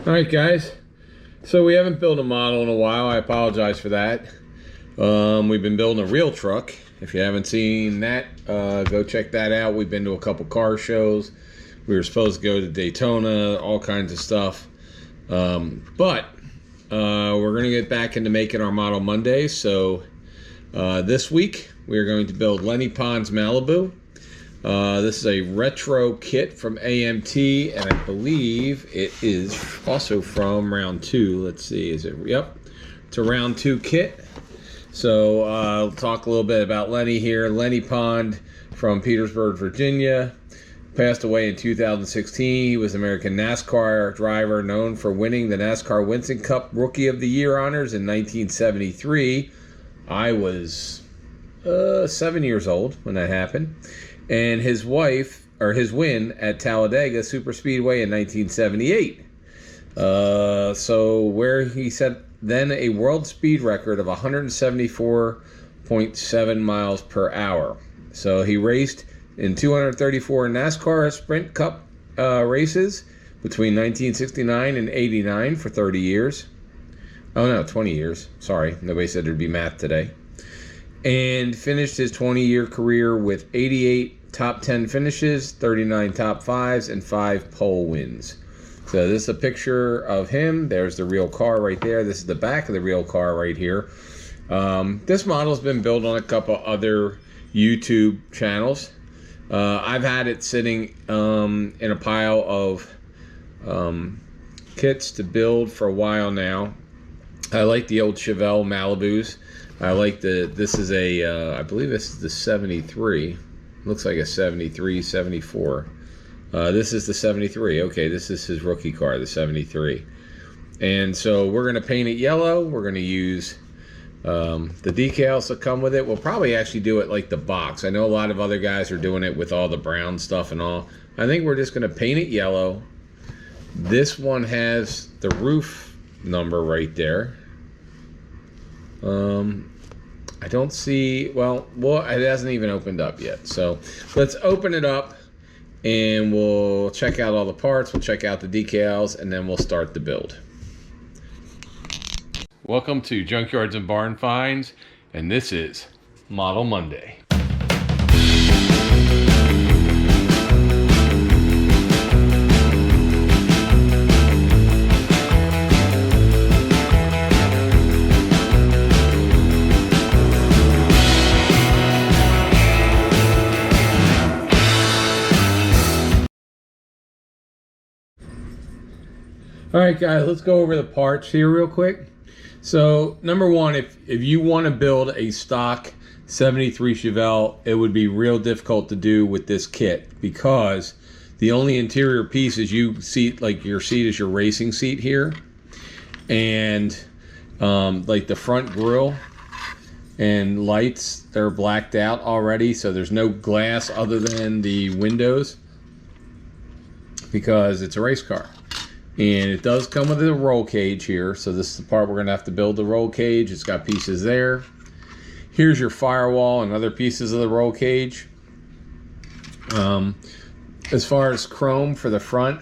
All right, guys. So we haven't built a model in a while. I apologize for that. We've been building a real truck. If you haven't seen that, go check that out. We've been to a couple car shows. We were supposed to go to Daytona, all kinds of stuff. But we're going to get back into making our model Monday. So this week we're going to build Lenny Pond's Malibu. This is a retro kit from AMT, and I believe it is also from round 2. Let's see, is it? Yep, it's a round 2 kit. So I'll talk a little bit about Lenny here. Lenny Pond from Petersburg, Virginia. Passed away in 2016. He was an American NASCAR driver known for winning the NASCAR Winston Cup Rookie of the Year honors in 1973. I was 7 years old when that happened. And his win at Talladega Superspeedway in 1978. So where he set then a world speed record of 174.7 miles per hour. So he raced in 234 NASCAR Sprint Cup races between 1969 and 89 for 30 years. Oh no, 20 years. Sorry, nobody said there'd be math today. And finished his 20-year career with 88 top 10 finishes, 39 top 5s, and 5 pole wins. So this is a picture of him. There's the real car right there. This is the back of the real car right here. This model's been built on a couple other YouTube channels. I've had it sitting in a pile of kits to build for a while now. I like the old Chevelle Malibus. I like this is a, I believe this is the 73. Looks like a 73, 74. This is the 73. Okay, this is his rookie car, the 73. And so we're going to paint it yellow. We're going to use the decals that come with it. We'll probably actually do it like the box. I know a lot of other guys are doing it with all the brown stuff and all. I think we're just going to paint it yellow. This one has the roof number right there. I don't see, well, it hasn't even opened up yet. So let's open it up and we'll check out all the parts. We'll check out the decals and then we'll start the build. Welcome to Junkyards and Barn Finds, and this is Model Monday. All right, guys, let's go over the parts here real quick. So, number one, if you want to build a stock 73 Chevelle, it would be real difficult to do with this kit because the only interior piece is your seat is your racing seat here, and like the front grille and lights, they're blacked out already, so there's no glass other than the windows because it's a race car. And it does come with a roll cage here. So this is the part we're going to have to build the roll cage. It's got pieces there. Here's your firewall and other pieces of the roll cage. As far as chrome for the front,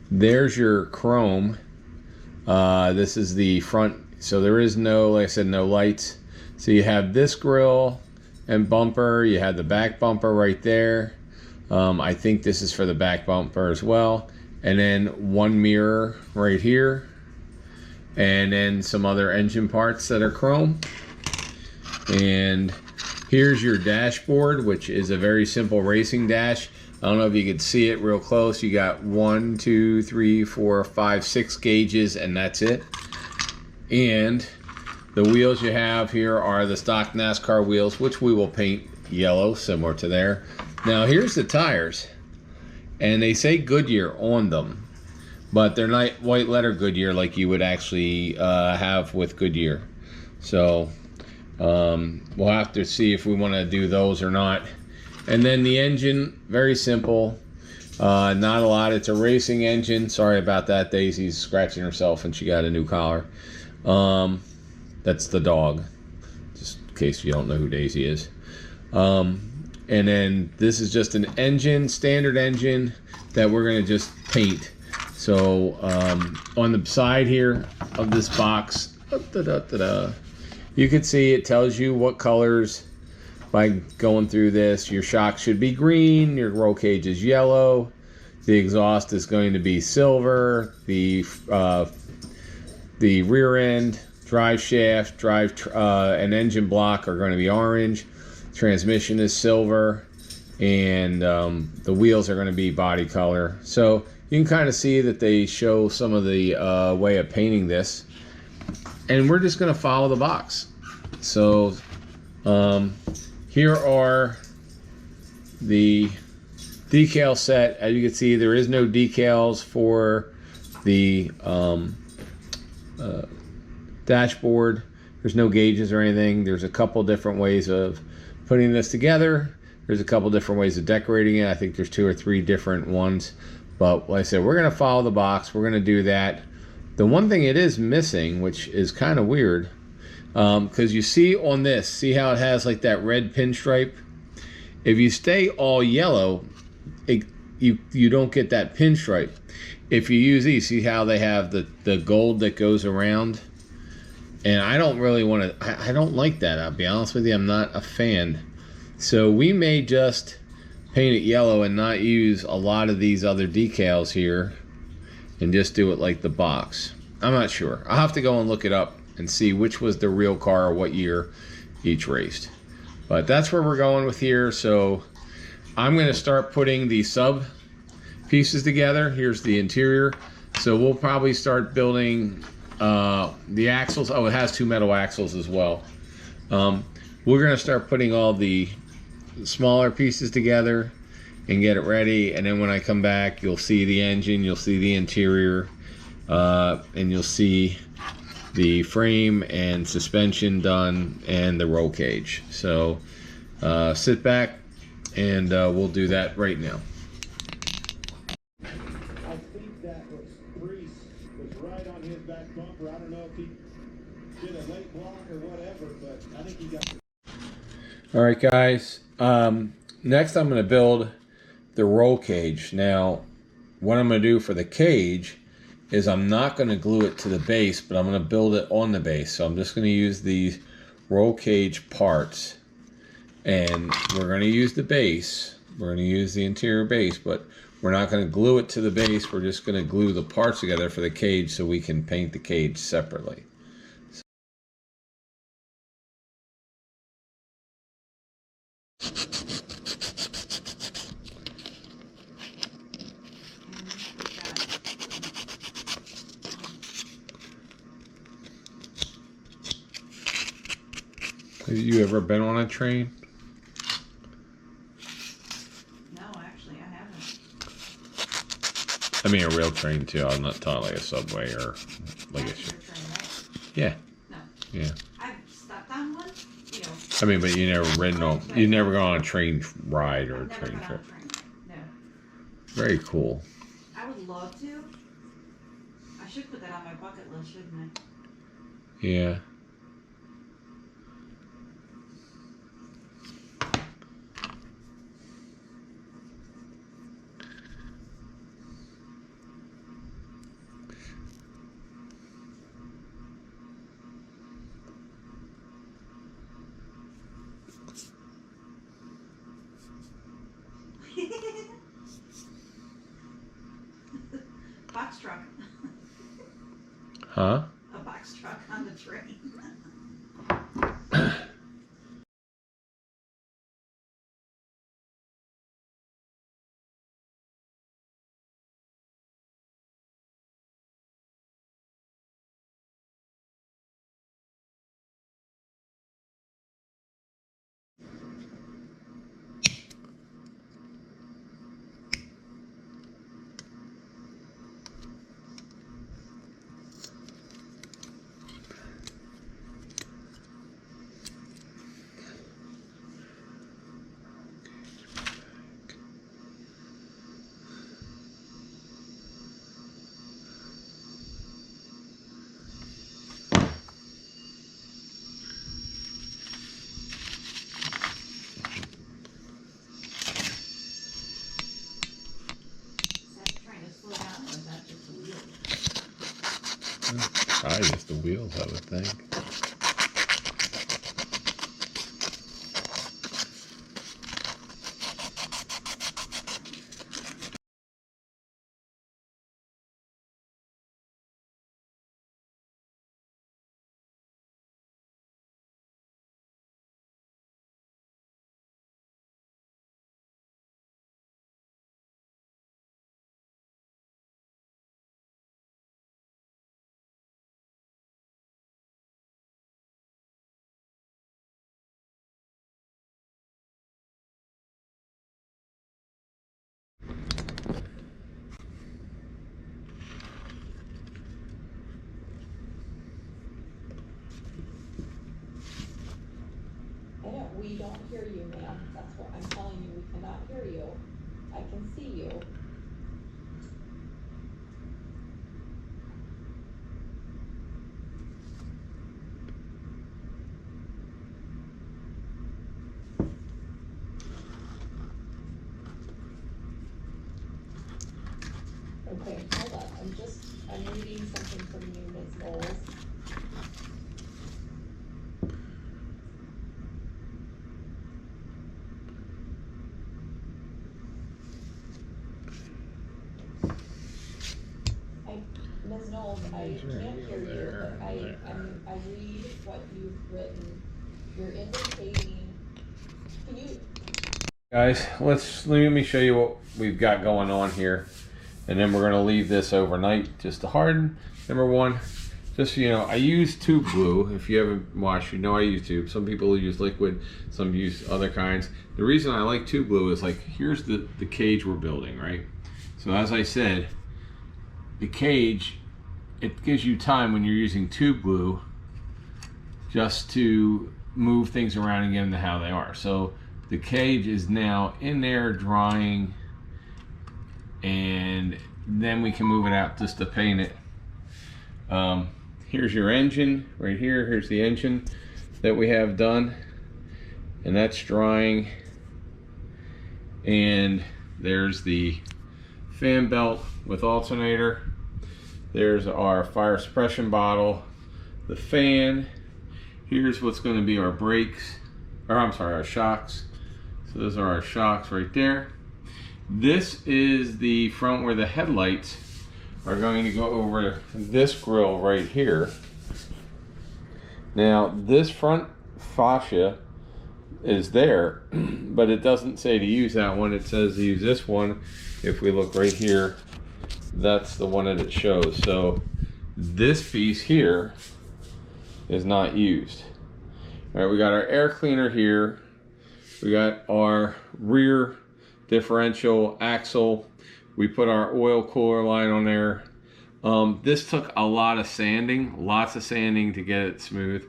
there's your chrome. This is the front. So there is no, like I said, no lights. So you have this grille and bumper. You have the back bumper right there. I think this is for the back bumper as well. And then one mirror right here, and then some other engine parts that are chrome. And here's your dashboard, which is a very simple racing dash. I don't know if you can see it real close. You got 1, 2, 3, 4, 5, 6 gauges, and that's it. And the wheels you have here are the stock NASCAR wheels, which we will paint yellow, similar to there. Now here's the tires. And they say Goodyear on them, but they're not white letter Goodyear like you would actually have with Goodyear. So we'll have to see if we want to do those or not. And then the engine, very simple, not a lot. It's a racing engine. Sorry about that. Daisy's scratching herself and she got a new collar. That's the dog, just in case you don't know who Daisy is. And then this is just an engine, standard engine that we're going to just paint. So on the side here of this box, you can see it tells you what colors by going through this. Your shock should be green, your roll cage is yellow, the exhaust is going to be silver, the rear end, drive shaft, and engine block are going to be orange, transmission is silver, and the wheels are going to be body color. So you can kind of see that they show some of the way of painting this, and we're just going to follow the box. So here are the decal set. As you can see, there is no decals for the dashboard. There's no gauges or anything. There's a couple different ways of putting this together. There's a couple different ways of decorating it. I think there's 2 or 3 different ones. But like I said, we're going to follow the box. We're going to do that. The one thing it is missing, which is kind of weird, because you see on this, see how it has like that red pinstripe? If you stay all yellow, you don't get that pinstripe. If you use these, see how they have the gold that goes around? And I don't really want to, I don't like that, I'll be honest with you. I'm not a fan. So we may just paint it yellow and not use a lot of these other decals here and just do it like the box. I'm not sure. I'll have to go and look it up and see which was the real car or what year each raced. But that's where we're going with here. So I'm going to start putting the sub pieces together. Here's the interior. So we'll probably start building the axles. Oh, it has 2 metal axles as well. We're going to start putting all the smaller pieces together and get it ready. And then when I come back, you'll see the engine, you'll see the interior, and you'll see the frame and suspension done and the roll cage. So sit back and we'll do that right now. I think that was Priest was right on his back bumper. I don't know if he did a late block or whatever, but I think he got. All right, guys. Next, I'm going to build the roll cage. Now, what I'm going to do for the cage is I'm not going to glue it to the base, but I'm going to build it on the base. So I'm just going to use these roll cage parts, and we're going to use the base. We're going to use the interior base, but we're not going to glue it to the base. We're just going to glue the parts together for the cage so we can paint the cage separately. Have you ever been on a train? No, actually, I haven't. I mean a real train too. I'm not talking like a subway or like a Passenger train, right? yeah. No. Yeah. I've stepped on one, you know. I mean, but you never ridden on, you never gone on a train ride or a I've never train been on trip. a train ride. No. Very cool. I would love to. I should put that on my bucket list, shouldn't I? Yeah. Box truck. Huh? A box truck on the train. Probably just the wheels, I would think. We don't hear you, ma'am. That's what I'm telling you. We cannot hear you. I can see you. Okay, hold on. I'm reading something from you, Ms. Knowles. Ms. Knowles, I can't hear you, but I read what you've written. You're indicating, can you? Guys, let me show you what we've got going on here. And then we're going to leave this overnight just to harden. Number one, just, you know, I use tube glue. If you haven't watched, you know I use tube. Some people use liquid, some use other kinds. The reason I like tube glue is, like, here's the cage we're building, right? So as I said, the cage, it gives you time when you're using tube glue just to move things around and get them to how they are. So the cage is now in there drying, and then we can move it out just to paint it. Here's your engine right here. Here's the engine that we have done, and that's drying. And there's the fan belt with alternator. There's our fire suppression bottle, the fan. Here's what's going to be our brakes, or I'm sorry, our shocks. So those are our shocks right there. This is the front where the headlights are going to go over this grill right here. Now this front fascia is there, but it doesn't say to use that one. It says to use this one. If we look right here, that's the one that it shows. So this piece here is not used. All right, we got our air cleaner here. We got our rear differential axle. We put our oil cooler line on there. This took a lot of sanding, lots of sanding to get it smooth.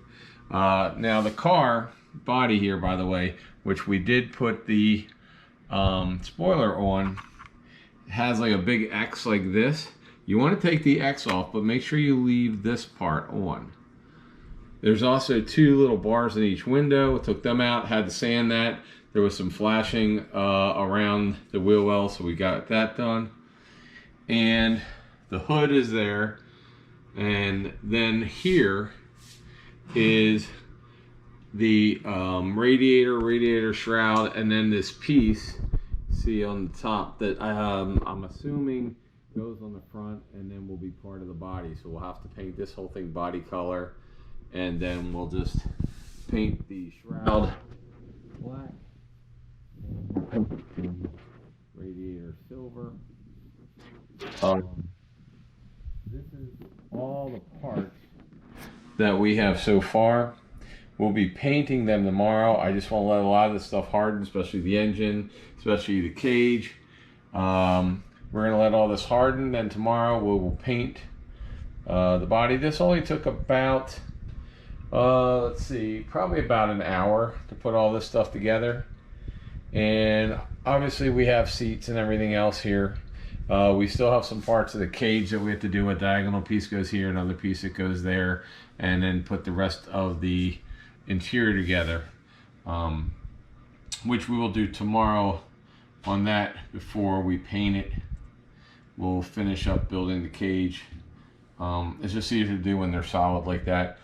Now the car body here, by the way, which we did put the spoiler on, has like a big X like this. You want to take the X off, but make sure you leave this part on. There's also two little bars in each window. Took them out, had to sand that. There was some flashing around the wheel well, so we got that done. And the hood is there. And then here is the radiator shroud, and then this piece, see on the top, that I'm assuming goes on the front and then will be part of the body. So we'll have to paint this whole thing body color, and then we'll just paint the shroud black, radiator silver. This is all the parts that we have so far. We'll be painting them tomorrow. I just want to let a lot of this stuff harden, especially the engine, especially the cage. We're going to let all this harden, then tomorrow we'll paint the body. This only took about, let's see, probably about an hour to put all this stuff together. And obviously we have seats and everything else here. We still have some parts of the cage that we have to do. A diagonal piece goes here, another piece that goes there, and then put the rest of the interior together, which we will do tomorrow on that before we paint it. We'll finish up building the cage It's just easier to do when they're solid like that.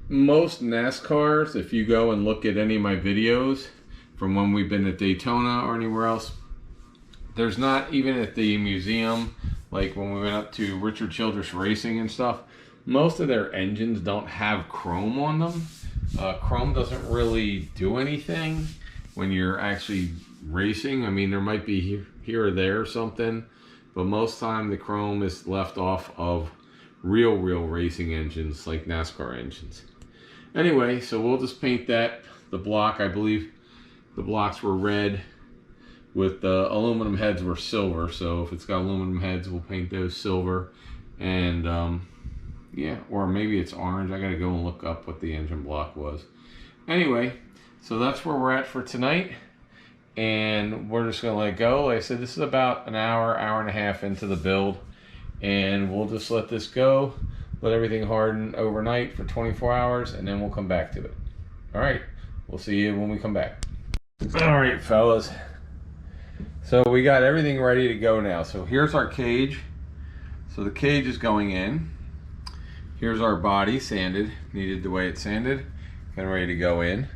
Most NASCARs, if you go and look at any of my videos from when we've been at Daytona or anywhere else, there's not, even at the museum, like when we went up to Richard Childress Racing and stuff, most of their engines don't have chrome on them. Chrome doesn't really do anything when you're actually racing. I mean, there might be here or there something, but most time the chrome is left off of real racing engines like NASCAR engines. Anyway, so we'll just paint that. The block, I believe the blocks were red with the aluminum heads were silver. So if it's got aluminum heads, we'll paint those silver. And yeah, or maybe it's orange. I gotta go and look up what the engine block was. Anyway, so that's where we're at for tonight. And we're just gonna let it go. Like I said, this is about an hour and a half into the build. And we'll just let this go. Let everything harden overnight for 24 hours, and then we'll come back to it. All right, we'll see you when we come back. All right, fellas. So we got everything ready to go now. So here's our cage. So the cage is going in. Here's our body sanded, needed the way it's sanded, and ready to go in.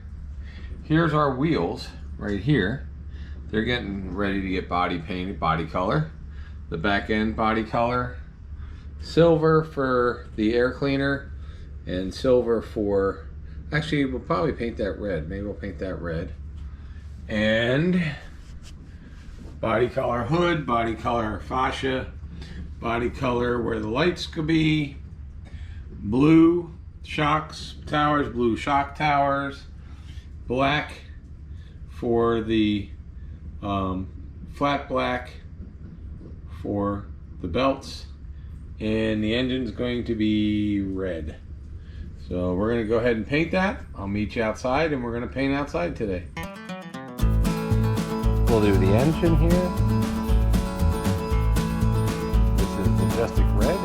Here's our wheels right here. They're getting ready to get body painted, body color. The back end body color. Silver for the air cleaner, and silver for, actually we'll probably paint that red. Maybe we'll paint that red. And body color hood, body color fascia, body color where the lights could be, blue shocks towers, blue shock towers, black for the flat black for the belts, and the engine's going to be red. So we're going to go ahead and paint that. I'll meet you outside, and we're going to paint outside today. We'll do the engine here. This is Majestic Red.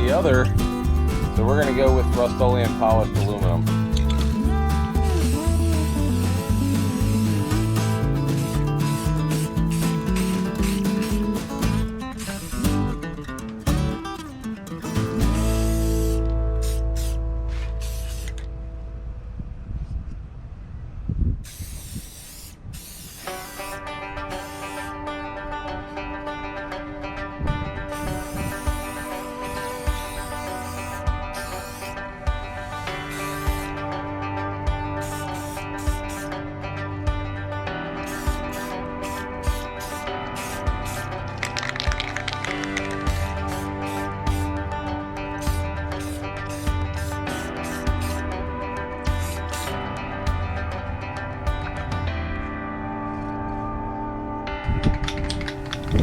Other, so we're going to go with Rust-Oleum polished aluminum.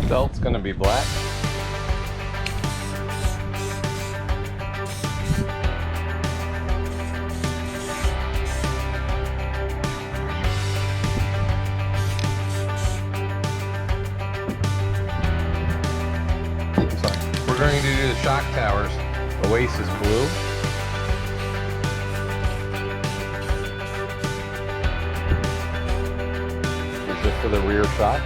Belt's going to be black. We're going to do the shock towers, Oasis blue. rear shot.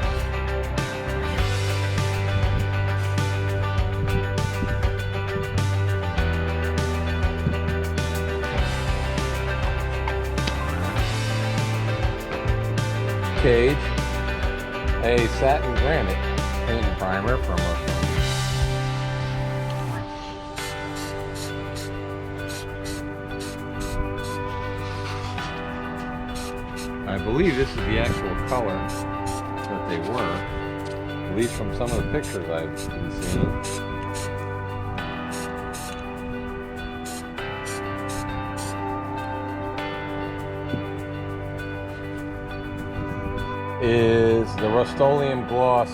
Cage, a satin granite paint and primer from I believe this is the actual color that they were, at least from some of the pictures I've been seeing. Is the Rust-Oleum Gloss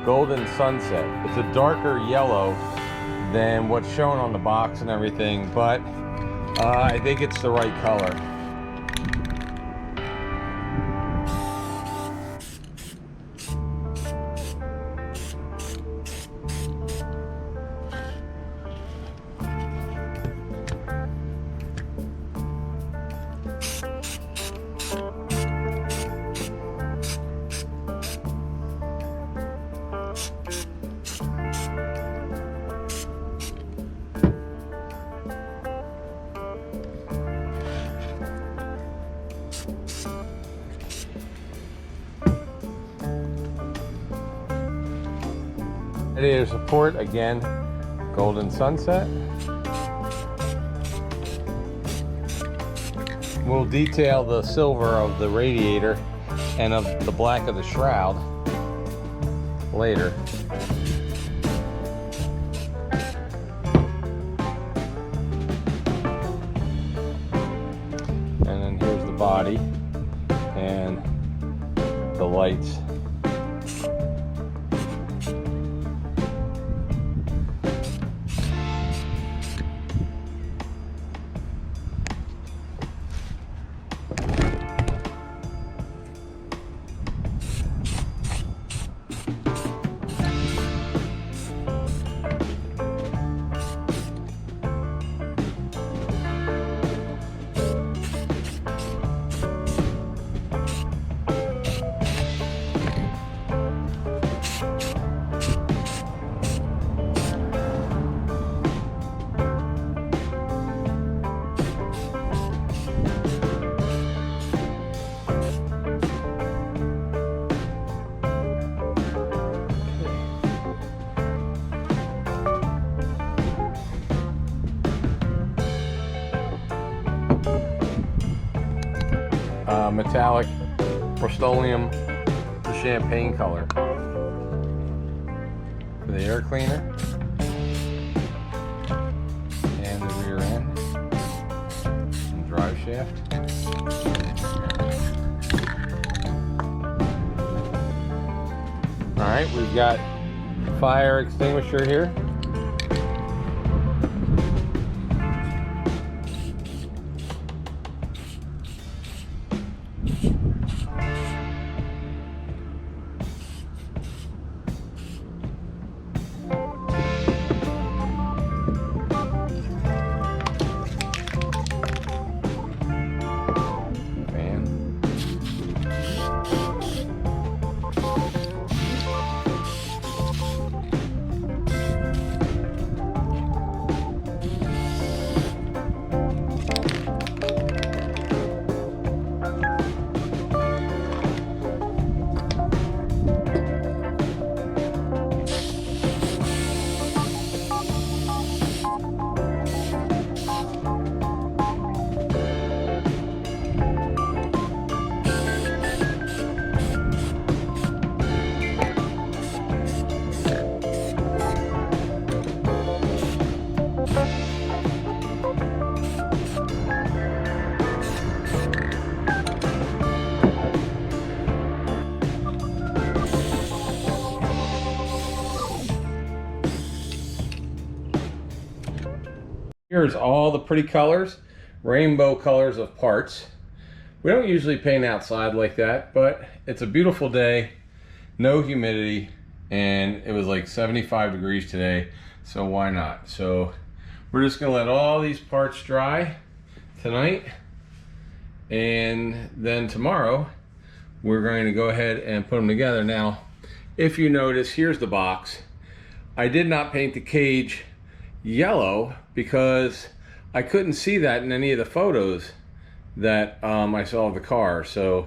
Golden Sunset. It's a darker yellow than what's shown on the box and everything, but I think it's the right color. Radiator support, again, Golden Sunset. We'll detail the silver of the radiator and of the black of the shroud later. And then here's the body and the lights. Metallic Rust-Oleum, the champagne color for the air cleaner and the rear end and drive shaft. All right, we've got fire extinguisher here. Here's all the pretty colors, rainbow colors of parts. We don't usually paint outside like that, but it's a beautiful day, no humidity, and it was like 75 degrees today, so why not? So we're just gonna let all these parts dry tonight, and then tomorrow we're going to go ahead and put them together. Now, if you notice, here's the box. I did not paint the cage yellow because I couldn't see that in any of the photos that I saw of the car. So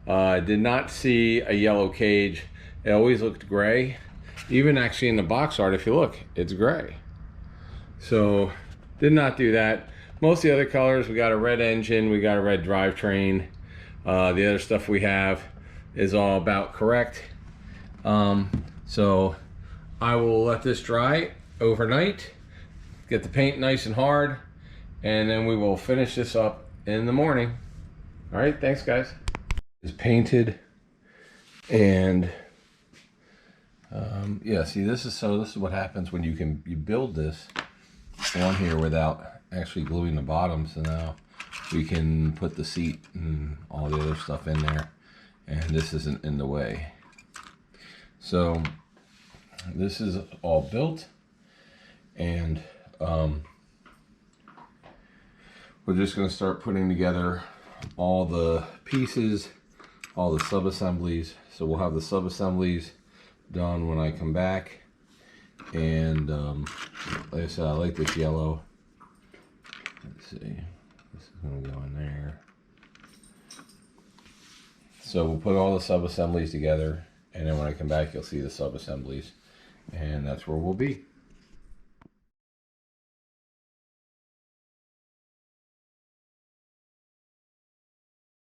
I did not see a yellow cage. It always looked gray. Even actually in the box art, if you look, it's gray. So did not do that. Most of the other colors, we got a red engine, we got a red drivetrain. The other stuff we have is all about correct. So I will let this dry overnight, get the paint nice and hard, and then we will finish this up in the morning. All right, thanks guys. It's painted, and yeah, see, this is what happens when you build this on here without actually gluing the bottom. So now we can put the seat and all the other stuff in there, and this isn't in the way. So this is all built, and we're just going to start putting together all the pieces, all the sub-assemblies. So we'll have the sub-assemblies done when I come back. And like I said, I like this yellow. Let's see, this is going to go in there. So we'll put all the sub-assemblies together, and then when I come back, you'll see the sub-assemblies, and that's where we'll be.